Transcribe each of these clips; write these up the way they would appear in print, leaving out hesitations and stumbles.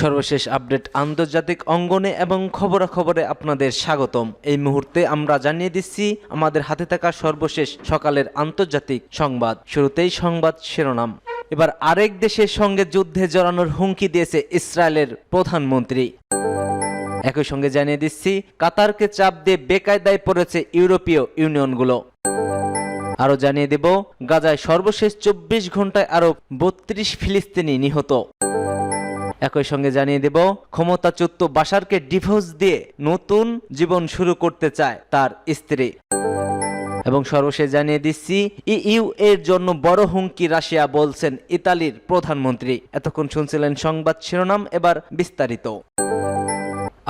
সর্বশেষ আপডেট আন্তর্জাতিক অঙ্গনে এবং খবরাখবরে আপনাদের স্বাগতম। এই মুহূর্তে আমরা জানিয়ে দিচ্ছি আমাদের হাতে থাকা সর্বশেষ সকালের আন্তর্জাতিক সংবাদ। শুরুতেই সংবাদ শিরোনাম। এবার আরেক দেশের সঙ্গে যুদ্ধে জড়ানোর হুমকি দিয়েছে ইসরায়েলের প্রধানমন্ত্রী। একই সঙ্গে জানিয়ে দিচ্ছি কাতারকে চাপ দিয়ে বেকায়দায় পড়েছে ইউরোপীয় ইউনিয়নগুলো। আরও জানিয়ে দেব গাজায় সর্বশেষ 24 ঘন্টায় আরও 32 ফিলিস্তিনি নিহত। একই সঙ্গে জানিয়ে দেব ক্ষমতাচ্যুত বাশারকে ডিভোর্স দিয়ে নতুন জীবন শুরু করতে চায় তার স্ত্রী। এবং সর্বশেষ জানিয়ে দিচ্ছি ইইউ এর জন্য বড় হুমকি রাশিয়া, বলছেন ইতালির প্রধানমন্ত্রী। এতক্ষণ শুনছিলেন সংবাদ শিরোনাম, এবার বিস্তারিত।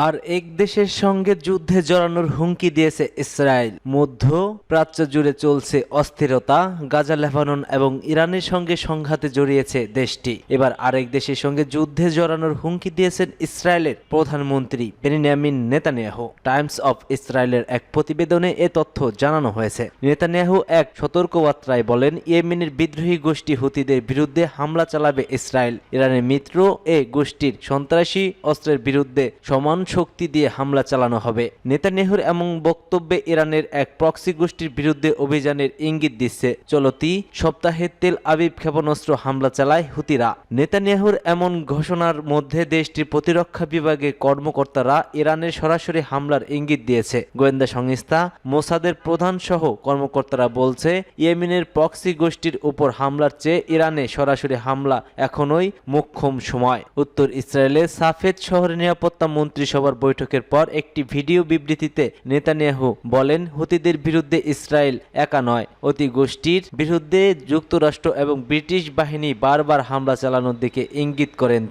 আর এক দেশের সঙ্গে যুদ্ধে জড়ানোর হুমকি দিয়েছে ইসরায়েল। মধ্য প্রাচ্য জুড়ে চলছে অস্থিরতা। গাজা, লেবানন এবং ইরানের সঙ্গে সংঘাতে জড়িয়েছে দেশটি। এবার আরেক দেশের সঙ্গে যুদ্ধে জড়ানোর হুমকি দিয়েছেন ইসরায়েলের প্রধানমন্ত্রী বেনিয়ামিন নেতানিয়াহু। টাইমস অফ ইসরায়েলের এক প্রতিবেদনে এ তথ্য জানানো হয়েছে। নেতানিয়াহু এক সতর্কবার্তায় বলেন, ইয়েমেনের বিদ্রোহী গোষ্ঠী হুতিদের বিরুদ্ধে হামলা চালাবে ইসরায়েল। ইরানের মিত্র এ গোষ্ঠীর সন্ত্রাসী অস্ত্রের বিরুদ্ধে সমান শক্তি দিয়ে হামলা চালানো হবে। নেতানিয়াহুর এমন বক্তব্যে ইরানের এক প্রক্সি গোষ্ঠীর বিরুদ্ধে অভিযানের ইঙ্গিত দিচ্ছে। চলতি সপ্তাহে তেল আবিব ক্ষেপণাস্ত্র হামলা চালায় হুতিরা। নেতানিয়াহুর এমন ঘোষণার মধ্যে দেশটির প্রতিরক্ষা বিভাগের কর্মকর্তারা ইরানের সরাসরি হামলার ইঙ্গিত দিয়েছে। গোয়েন্দা সংস্থা মোসাদের প্রধান সহ কর্মকর্তারা বলছে, ইয়েমেনের প্রক্সি গোষ্ঠীর উপর হামলার চেয়ে ইরানে সরাসরি হামলা এখনই মোক্ষম সময়। উত্তর ইসরায়েলের সাফেদ শহরে নিরাপত্তা মন্ত্রী সভার বৈঠকের পর একটি ভিডিও বিবৃতিতে নেতানিয়াহু বলেন, হুতিদের বিরুদ্ধে ইসরায়েল একা নয়, অতি গোষ্ঠীর বিরুদ্ধে যুক্তরাষ্ট্র এবং ব্রিটিশ বাহিনী বারবার হামলা চালানোর দিকে ইঙ্গিত করেন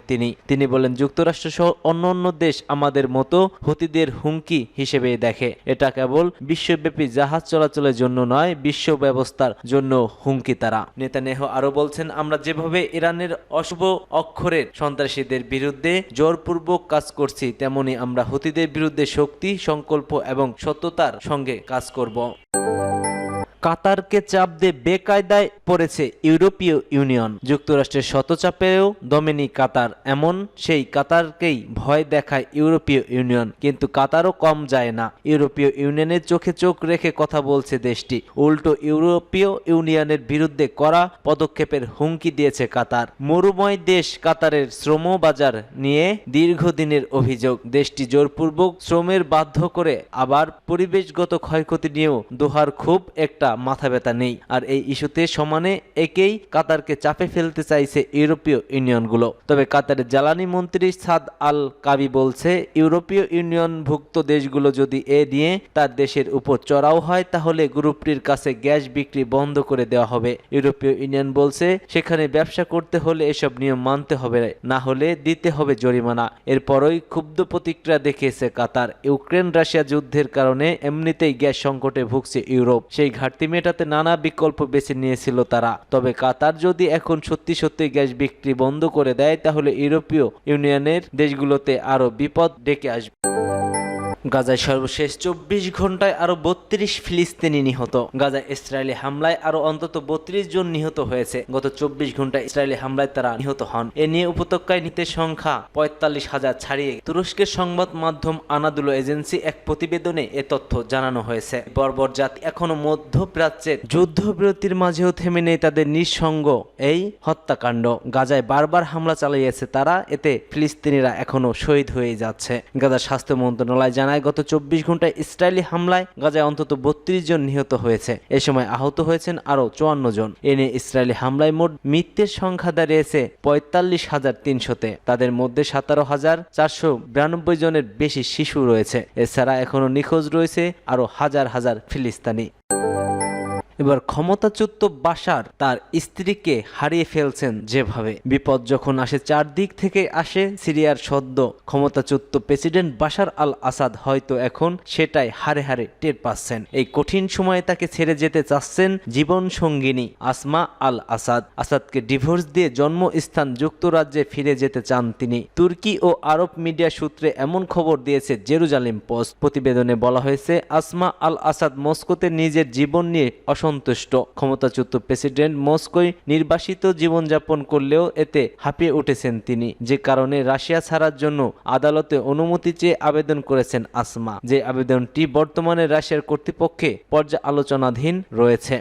তিনি বলেন, যুক্তরাষ্ট্র সহ অন্যান্য দেশ আমাদের মতো হুতিদের হুমকি হিসেবে দেখে। এটা কেবল বিশ্বব্যাপী জাহাজ চলাচলের জন্য নয়, বিশ্ব ব্যবস্থার জন্য হুমকি তারা। নেতানিয়াহু আরো বলছেন, আমরা যেভাবে ইরানের অশুভ অক্ষরের সন্ত্রাসীদের বিরুদ্ধে জোরপূর্বক কাজ করছি, তেমনি আমরা হুতিদের বিরুদ্ধে শক্তি, সংকল্প এবং সততার সঙ্গে কাজ করব। কাতারকে চাপ দিয়ে বেকায়দায় পড়েছে ইউরোপীয় ইউনিয়ন। যুক্তরাষ্ট্রের শতচাপেও দমেনি কাতার, এমন সেই কাতারকেই ভয় দেখায় ইউরোপীয় ইউনিয়ন। কিন্তু কাতারও কম যায় না। ইউরোপীয় ইউনিয়নের চোখে চোখ রেখে কথা বলছে দেশটি। উল্টো ইউরোপীয় ইউনিয়নের বিরুদ্ধে কড়া পদক্ষেপের হুমকি দিয়েছে কাতার। মরুময় দেশ কাতারের শ্রম বাজার নিয়ে দীর্ঘদিনের অভিযোগ। দেশটি জোরপূর্বক শ্রমের বাধ্য করে, আবার পরিবেশগত ক্ষয়ক্ষতি নিয়েও দোহার খুব একটা মাথা ব্যথা নেই। আর এই ইস্যুতে সমানে একেই কাতারকে চাপে ফেলতে চাইছে ইউরোপীয় ইউনিয়নগুলো। তবে কাতারের জ্বালানি মন্ত্রী সাদ আল কাবি বলছে, ইউরোপীয় ইউনিয়নভুক্ত দেশগুলো যদি এ নিয়ে তার দেশের উপর চড়াও হয়, তাহলে গ্রুপটির কাছে গ্যাস বিক্রি বন্ধ করে দেওয়া হবে। ইউরোপীয় ইউনিয়ন বলছে, সেখানে ব্যবসা করতে হলে এসব নিয়ম মানতে হবে, না হলে দিতে হবে জরিমানা। এরপরই ক্ষুব্ধ প্রতিক্রিয়া দেখিয়েছে কাতার। ইউক্রেন রাশিয়া যুদ্ধের কারণে এমনিতেই গ্যাস সংকটে ভুগছে ইউরোপ। সেই ঘাটতি মেটাতে নানা বিকল্প বেছে নিয়েছিল তারা। তবে কাতার যদি এখন সত্যি গ্যাস বিক্রি বন্ধ করে দেয়, তাহলে ইউরোপীয় ইউনিয়নের দেশগুলোতে আরো বিপদ ডেকে আসবে। গাজায় সর্বশেষ 24 ঘন্টায় আরো 32 ফিলিস্তিনি নিহত। গাজায় ইসরায়েলি হামলায় আরো অন্তত 32 জন নিহত হয়েছে। গত 24 ঘন্টায় ইসরায়েলি হামলায় তারা নিহত হন। এ নিয়ে উপত্যকায় নিহতের সংখ্যা 45,000 ছাড়িয়ে। তুরস্কের সংবাদ মাধ্যম আনাদুলো এজেন্সি এক প্রতিবেদনে এ তথ্য জানানো হয়েছে। বর্বর জাতি এখনো মধ্যপ্রাচ্যের যুদ্ধবিরতির মাঝেও থেমে নেই তাদের নিঃসঙ্গ এই হত্যাকাণ্ড। গাজায় বারবার হামলা চালিয়েছে তারা, এতে ফিলিস্তিনিরা এখনো শহীদ হয়ে যাচ্ছে। গাজার স্বাস্থ্য মন্ত্রণালয় জানায়, গত 24 ঘন্টায় ইসরায়েলি হামলায় গাজায় অন্তত 32 জন নিহত হয়েছে। এ সময় আহত হয়েছেন আরো 54 জন। এ নিয়ে ইসরায়েলি হামলায় মোট মৃতের সংখ্যা দাঁড়িয়েছে 45,300-তে। তাদের মধ্যে 17,492 জনের বেশি শিশু রয়েছে। এছাড়া এখনো নিখোঁজ রয়েছে আরো হাজার হাজার ফিলিস্তিনি। এবার ক্ষমতাচ্যুত বাশার তার স্ত্রীকে হারিয়ে ফেলছেন যেভাবে। বিপদ যখন আসে চারদিক থেকে আসে, সিরিয়ার সদ্য ক্ষমতাচ্যুত প্রেসিডেন্ট বাশার আল আসাদ হয়তো এখন সেটাই হারে হারে টের পাচ্ছেন। এই কঠিন সময়ে তাকে ছেড়ে যেতে চাচ্ছেন জীবন সঙ্গিনী আসমা আল আসাদ। আসাদকে ডিভোর্স দিয়ে জন্মস্থান যুক্তরাজ্যে ফিরে যেতে চান তিনি। তুর্কি ও আরব মিডিয়া সূত্রে এমন খবর দিয়েছে জেরুজালেম পোস্ট। প্রতিবেদনে বলা হয়েছে, আসমা আল আসাদ মস্কোতে নিজের জীবন নিয়ে সন্তুষ্ট। ক্ষমতাচ্যুত প্রেসিডেন্ট মস্কোয় নির্বাসিত জীবনযাপন করলেও এতে হাঁপিয়ে উঠেছেন তিনি, যে কারণে রাশিয়া ছাড়ার জন্য আদালতে অনুমতি চেয়ে আবেদন করেছেন আসমা, যে আবেদনটি বর্তমানে রাশিয়ার কর্তৃপক্ষে পর্যালোচনাধীন রয়েছে।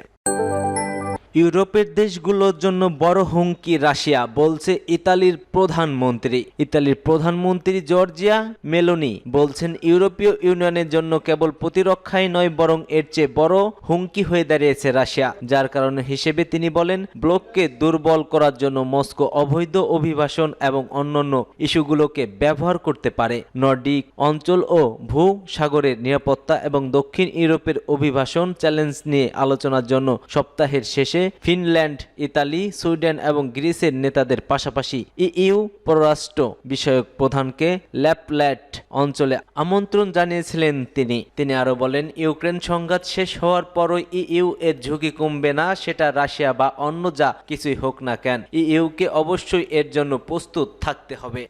ইউরোপের দেশগুলোর জন্য বড় হুমকি রাশিয়া, বলছে ইতালির প্রধানমন্ত্রী। ইতালির প্রধানমন্ত্রী জর্জিয়া মেলোনি বলছেন, ইউরোপীয় ইউনিয়নের জন্য কেবল প্রতিরক্ষাই নয়, বরং এর চেয়ে বড় হুমকি হয়ে দাঁড়িয়েছে রাশিয়া। যার কারণে হিসেবে তিনি বলেন, ব্লককে দুর্বল করার জন্য মস্কো অবৈধ অভিবাসন এবং অন্যান্য ইস্যুগুলোকে ব্যবহার করতে পারে। নর্ডিক অঞ্চল ও ভূসাগরের নিরাপত্তা এবং দক্ষিণ ইউরোপের অভিবাসন চ্যালেঞ্জ নিয়ে আলোচনার জন্য সপ্তাহের শেষে ফিনল্যান্ড, ইতালি, সুইডেন এবং গ্রিসের নেতাদের পাশাপাশি ইইউ পররাষ্ট্র বিষয়ক প্রধানকে ল্যাপল্যান্ড অঞ্চলে আমন্ত্রণ জানিয়েছিলেন তিনি আরো বলেন, ইউক্রেন সংঘাত শেষ হওয়ার পরই ইইউ এর ঝুঁকি কমবে না, সেটা রাশিয়া বা অন্য যা কিছুই হোক না কেন। ইইউকে অবশ্যই এর জন্য প্রস্তুত থাকতে হবে।